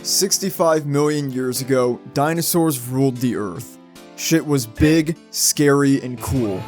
65 million years ago, dinosaurs ruled the earth. Shit was big, scary, and cool.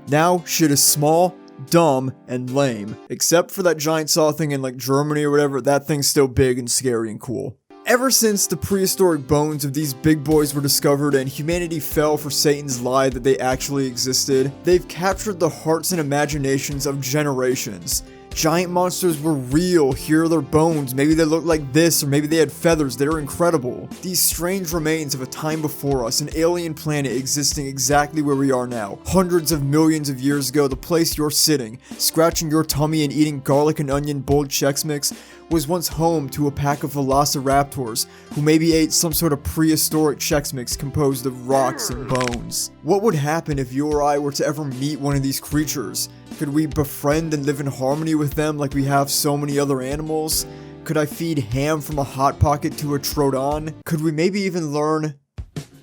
Now, shit is small, dumb, and lame. Except for that giant saw thing in like Germany or whatever, that thing's still big and scary and cool. Ever since the prehistoric bones of these big boys were discovered and humanity fell for Satan's lie that they actually existed, they've captured the hearts and imaginations of generations. Giant monsters were real, here are their bones, maybe they look like this or maybe they had feathers, they're incredible. These strange remains of a time before us, an alien planet existing exactly where we are now. Hundreds of millions of years ago, the place you're sitting, scratching your tummy and eating garlic and onion boiled Chex Mix, was once home to a pack of velociraptors who maybe ate some sort of prehistoric Chex Mix composed of rocks and bones. What would happen if you or I were to ever meet one of these creatures? Could we befriend and live in harmony with them like we have so many other animals? Could I feed ham from a Hot Pocket to a Troodon? Could we maybe even learn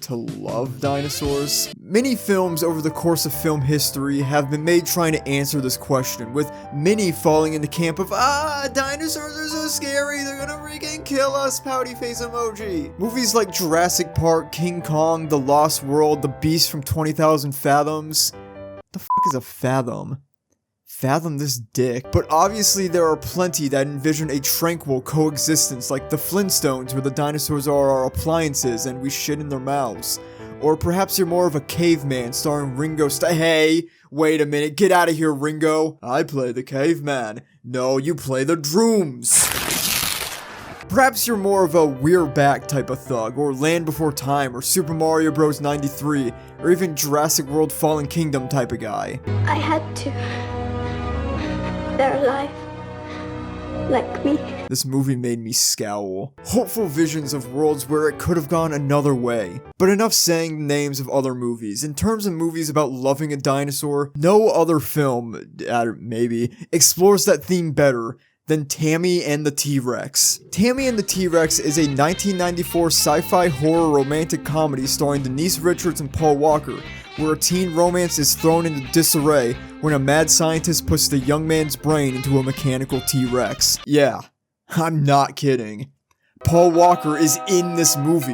to love dinosaurs? Many films over the course of film history have been made trying to answer this question, with many falling in the camp of, dinosaurs are so scary, they're gonna freaking kill us, pouty face emoji. Movies like Jurassic Park, King Kong, The Lost World, The Beast from 20,000 Fathoms. What the fuck is a fathom? Fathom this dick. But obviously there are plenty that envision a tranquil coexistence like the Flintstones where the dinosaurs are our appliances and we shit in their mouths. Or perhaps you're more of a caveman starring Ringo Hey, wait a minute, get out of here Ringo. I play the caveman. No, you play the drooms. Perhaps you're more of a We're Back type of thug, or Land Before Time, or Super Mario Bros. 93, or even Jurassic World Fallen Kingdom type of guy. I had to. They're alive. Like me. This movie made me scowl. Hopeful visions of worlds where it could have gone another way. But enough saying the names of other movies. In terms of movies about loving a dinosaur, no other film, maybe, explores that theme better than Tammy and the T-Rex. Tammy and the T-Rex is a 1994 sci-fi horror romantic comedy starring Denise Richards and Paul Walker, where a teen romance is thrown into disarray when a mad scientist puts the young man's brain into a mechanical T-Rex. Yeah, I'm not kidding. Paul Walker is in this movie.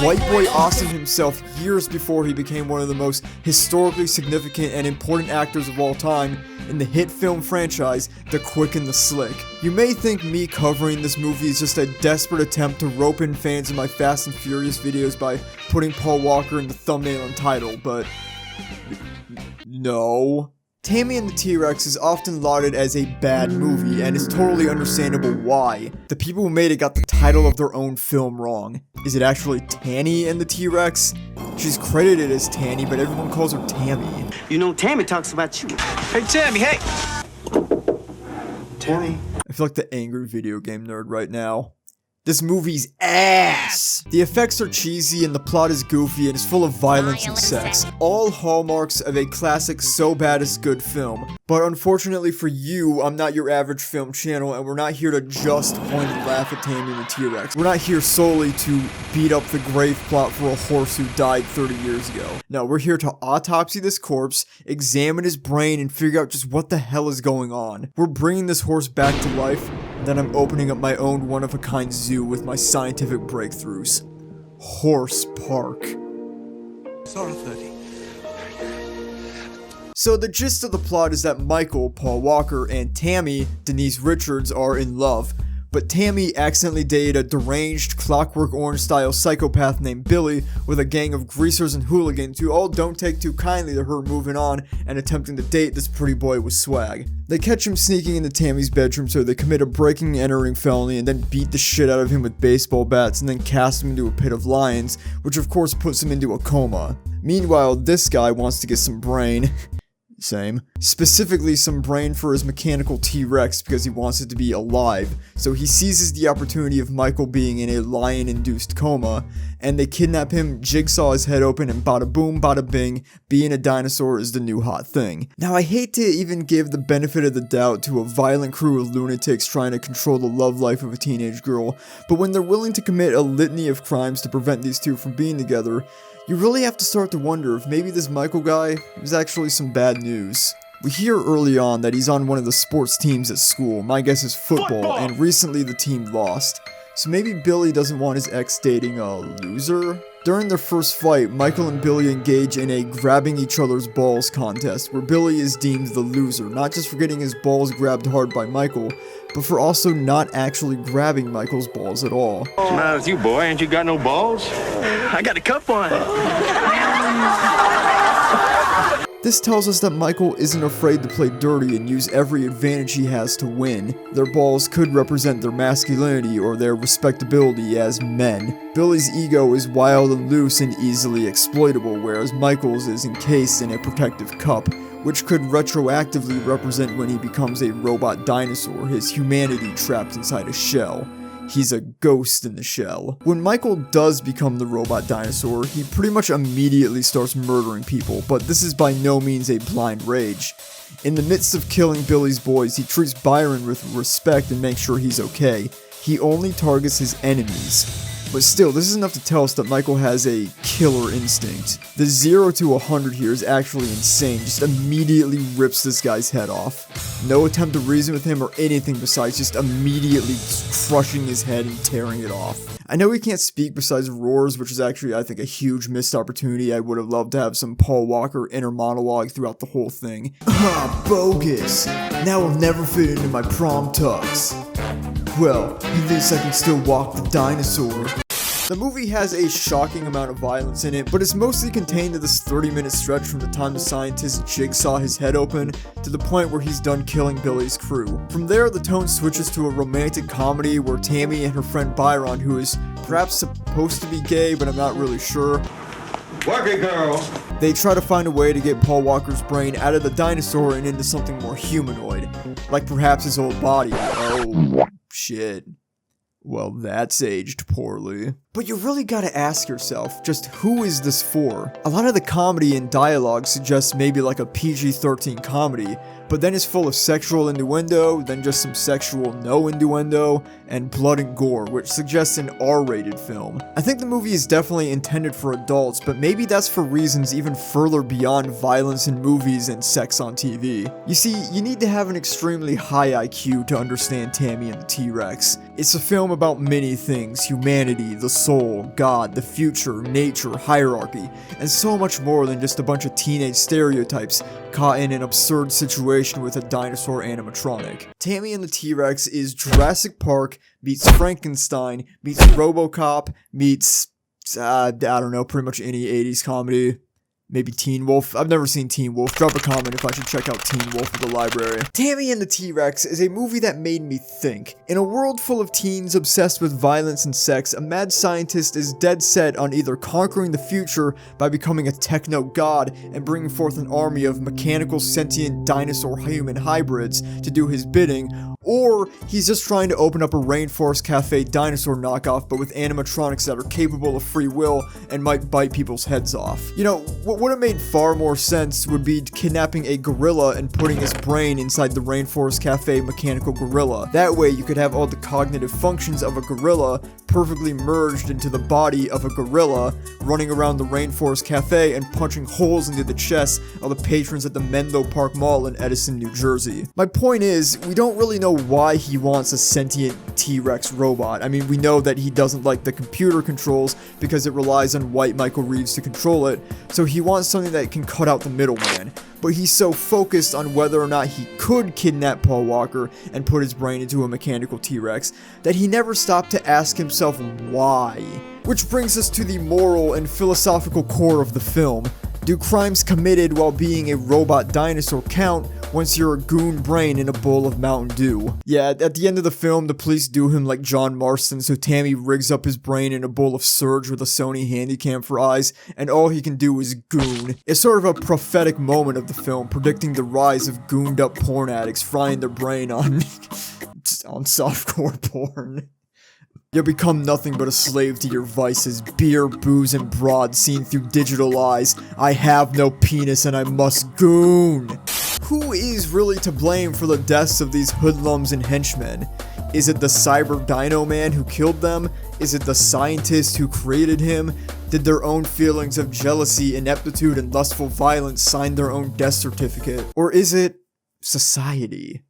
White Boy Awesome himself years before he became one of the most historically significant and important actors of all time in the hit film franchise, The Quick and the Slick. You may think me covering this movie is just a desperate attempt to rope in fans of my Fast and Furious videos by putting Paul Walker in the thumbnail and title, but no. Tammy and the T-Rex is often lauded as a bad movie, and it's totally understandable why. The people who made it got the title of their own film wrong. Is it actually Tanny and the T-Rex? She's credited as Tanny, but everyone calls her Tammy. You know Tammy talks about you. Hey Tammy, hey! Tammy. I feel like the angry video game nerd right now. This movie's ass! The effects are cheesy and the plot is goofy and is full of violence and sex. All hallmarks of a classic so bad it's good film. But unfortunately for you, I'm not your average film channel and we're not here to just point and laugh at Tammy and the T-Rex. We're not here solely to beat up the grave plot for a horse who died 30 years ago. No, we're here to autopsy this corpse, examine his brain, and figure out just what the hell is going on. We're bringing this horse back to life, and then I'm opening up my own one-of-a-kind zoo with my scientific breakthroughs. Horse Park. Sorry, 30. So the gist of the plot is that Michael, Paul Walker, and Tammy, Denise Richards, are in love. But Tammy accidentally dated a deranged Clockwork Orange-style psychopath named Billy with a gang of greasers and hooligans who all don't take too kindly to her moving on and attempting to date this pretty boy with swag. They catch him sneaking into Tammy's bedroom, so they commit a breaking and entering felony and then beat the shit out of him with baseball bats and then cast him into a pit of lions, which of course puts him into a coma. Meanwhile, this guy wants to get some brain. Same. Specifically some brain for his mechanical T-Rex because he wants it to be alive, so he seizes the opportunity of Michael being in a lion-induced coma, and they kidnap him, jigsaw his head open, and bada boom, bada bing, being a dinosaur is the new hot thing. Now I hate to even give the benefit of the doubt to a violent crew of lunatics trying to control the love life of a teenage girl, but when they're willing to commit a litany of crimes to prevent these two from being together, you really have to start to wonder if maybe this Michael guy is actually some bad news. We hear early on that he's on one of the sports teams at school, my guess is football, and recently the team lost. so maybe Billy doesn't want his ex dating a loser? During their first fight, Michael and Billy engage in a grabbing each other's balls contest, where Billy is deemed the loser, not just for getting his balls grabbed hard by Michael, but for also not actually grabbing Michael's balls at all. What's the matter with you, boy? Ain't you got no balls? I got a cup one. This tells us that Michael isn't afraid to play dirty and use every advantage he has to win. Their balls could represent their masculinity or their respectability as men. Billy's ego is wild and loose and easily exploitable, whereas Michael's is encased in a protective cup, which could retroactively represent when he becomes a robot dinosaur, his humanity trapped inside a shell. He's a ghost in the shell. When Michael does become the robot dinosaur, he pretty much immediately starts murdering people, but this is by no means a blind rage. In the midst of killing Billy's boys, he treats Byron with respect and makes sure he's okay. He only targets his enemies. But still, this is enough to tell us that Michael has a killer instinct. The 0 to 100 here is actually insane, just immediately rips this guy's head off. No attempt to reason with him or anything besides just immediately crushing his head and tearing it off. I know he can't speak besides roars, which is actually, I think, a huge missed opportunity. I would have loved to have some Paul Walker inner monologue throughout the whole thing. Bogus! Now I'll never fit into my prom tux. Well, at least I can still walk the dinosaur. The movie has a shocking amount of violence in it, but it's mostly contained to this 30-minute stretch from the time the scientist jigsaw his head open to the point where he's done killing Billy's crew. From there, the tone switches to a romantic comedy where Tammy and her friend Byron, who is perhaps supposed to be gay, but I'm not really sure, Work it, girl. they try to find a way to get Paul Walker's brain out of the dinosaur and into something more humanoid, like perhaps his old body. Oh, shit. Well, that's aged poorly. But you really gotta ask yourself, just who is this for? A lot of the comedy and dialogue suggests maybe like a PG-13 comedy, but then it's full of sexual innuendo, then just some sexual no innuendo, and blood and gore, which suggests an R-rated film. I think the movie is definitely intended for adults, but maybe that's for reasons even further beyond violence in movies and sex on TV. You see, you need to have an extremely high IQ to understand Tammy and the T-Rex. It's a film about many things: humanity, the soul, God, the future, nature, hierarchy, and so much more than just a bunch of teenage stereotypes caught in an absurd situation with a dinosaur animatronic. Tammy and the T-Rex is Jurassic Park meets Frankenstein meets RoboCop meets, I don't know, pretty much any 80s comedy. Maybe Teen Wolf. I've never seen Teen Wolf. Drop a comment if I should check out Teen Wolf at the library. Tammy and the T-Rex is a movie that made me think. In a world full of teens obsessed with violence and sex, a mad scientist is dead set on either conquering the future by becoming a techno-god and bringing forth an army of mechanical sentient dinosaur-human hybrids to do his bidding, or he's just trying to open up a rainforest cafe dinosaur knockoff but with animatronics that are capable of free will and might bite people's heads off. You know, what would have made far more sense would be kidnapping a gorilla and putting his brain inside the Rainforest Cafe mechanical gorilla. That way you could have all the cognitive functions of a gorilla perfectly merged into the body of a gorilla, running around the Rainforest Cafe and punching holes into the chests of the patrons at the Menlo Park Mall in Edison, New Jersey. My point is, we don't really know why he wants a sentient T-Rex robot. I mean, we know that he doesn't like the computer controls because it relies on white Michael Reeves to control it, so he wants something that can cut out the middleman. But he's so focused on whether or not he could kidnap Paul Walker and put his brain into a mechanical T-Rex that he never stopped to ask himself why. Which brings us to the moral and philosophical core of the film. Do crimes committed while being a robot dinosaur count once you're a goon brain in a bowl of Mountain Dew? Yeah, at the end of the film, the police do him like John Marston, so Tammy rigs up his brain in a bowl of Surge with a Sony Handycam for eyes, and all he can do is goon. It's sort of a prophetic moment of the film, predicting the rise of gooned up porn addicts frying their brain on softcore porn. You'll become nothing but a slave to your vices, beer, booze, and broad seen through digital eyes. I have no penis and I must goon. Who is really to blame for the deaths of these hoodlums and henchmen? Is it the cyber-dino man who killed them? Is it the scientist who created him? Did their own feelings of jealousy, ineptitude, and lustful violence sign their own death certificate? Or is it society?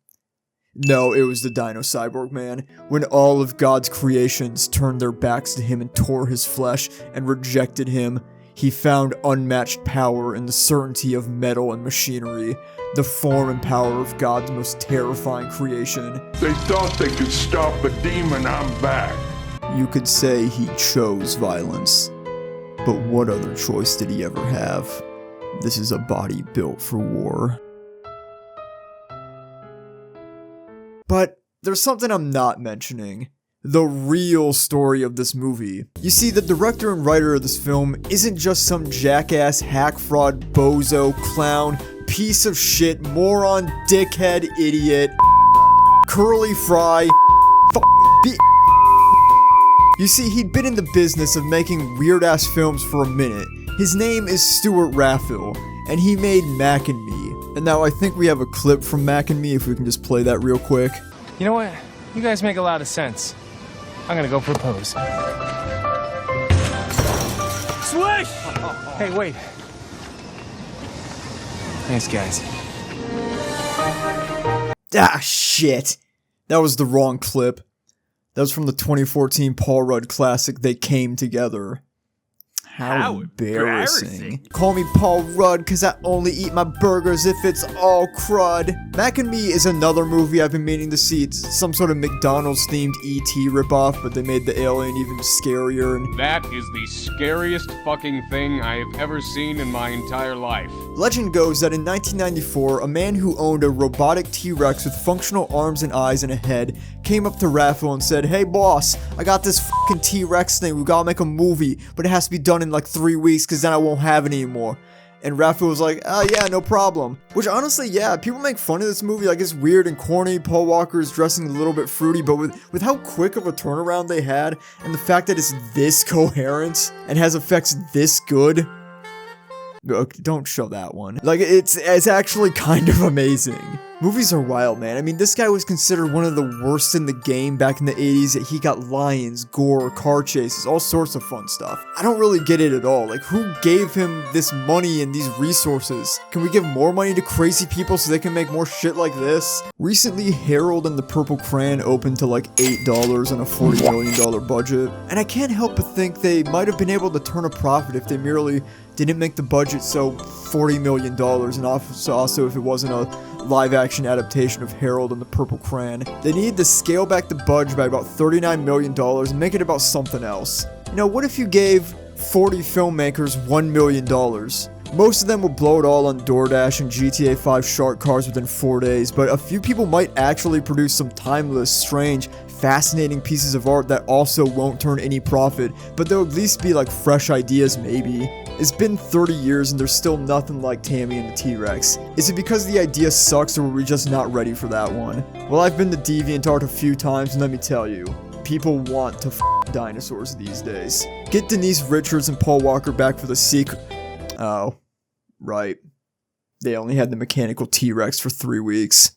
No, it was the Dino Cyborg Man. When all of God's creations turned their backs to him and tore his flesh and rejected him, he found unmatched power in the certainty of metal and machinery, the form and power of God's most terrifying creation. They thought they could stop a demon, I'm back. You could say he chose violence. But what other choice did he ever have? This is a body built for war. But there's something I'm not mentioning. The real story of this movie. You see, the director and writer of this film isn't just some jackass, hack fraud, bozo, clown, piece of shit, moron, dickhead, idiot, curly fry, You see, he'd been in the business of making weird-ass films for a minute. His name is Stuart Raffel, and he made Mac and Me. And now I think we have a clip from Mac and Me, if we can just play that real quick. You know what? You guys make a lot of sense. I'm gonna go propose. Swish! Hey, wait. Thanks, guys. Ah, shit. That was the wrong clip. That was from the 2014 Paul Rudd classic, They Came Together. How embarrassing. Call me Paul Rudd, cause I only eat my burgers if it's all crud. Mac and Me is another movie I've been meaning to see. It's some sort of McDonald's themed E.T. ripoff, but they made the alien even scarier. And that is the scariest fucking thing I have ever seen in my entire life. Legend goes that in 1994, a man who owned a robotic T-Rex with functional arms and eyes and a head came up to Raffel and said, "Hey boss, I got this fucking T-Rex thing, we gotta make a movie, but it has to be done in like 3 weeks cause then I won't have it anymore." And Raffel was like, "Oh yeah, no problem." Which honestly, yeah, people make fun of this movie like it's weird and corny, Paul Walker is dressing a little bit fruity, but with how quick of a turnaround they had, and the fact that it's this coherent, and has effects this good, okay, don't show that one. Like, it's actually kind of amazing. Movies are wild, man. I mean, this guy was considered one of the worst in the game back in the 80s. He got lions, gore, car chases, all sorts of fun stuff. I don't really get it at all. Like, who gave him this money and these resources? Can we give more money to crazy people so they can make more shit like this? Recently, Harold and the Purple Crayon opened to like $8 on a $40 million budget. And I can't help but think they might have been able to turn a profit if they merely didn't make the budget so $40 million, and also if it wasn't a live-action adaptation of Harold and the Purple Crayon. They needed to scale back the budget by about $39 million and make it about something else. You know, what if you gave 40 filmmakers $1 million? Most of them will blow it all on DoorDash and GTA 5 shark cars within 4 days, but a few people might actually produce some timeless, strange, fascinating pieces of art that also won't turn any profit, but they'll at least be like fresh ideas maybe. It's been 30 years and there's still nothing like Tammy and the T-Rex. Is it because the idea sucks, or were we just not ready for that one? Well, I've been to DeviantArt a few times, and let me tell you, people want to dinosaurs these days. Get Denise Richards and Paul Walker back for the sequel. Oh, right. They only had the mechanical T-Rex for 3 weeks.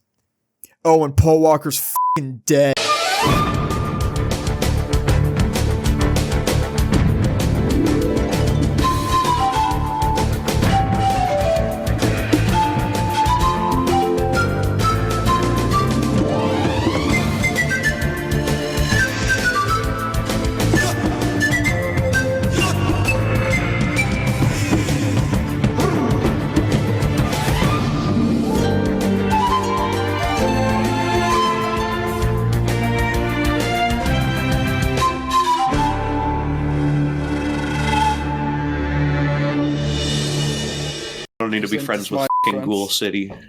Oh, and Paul Walker's f***ing dead. I don't need to be friends with f***ing Ghoul City.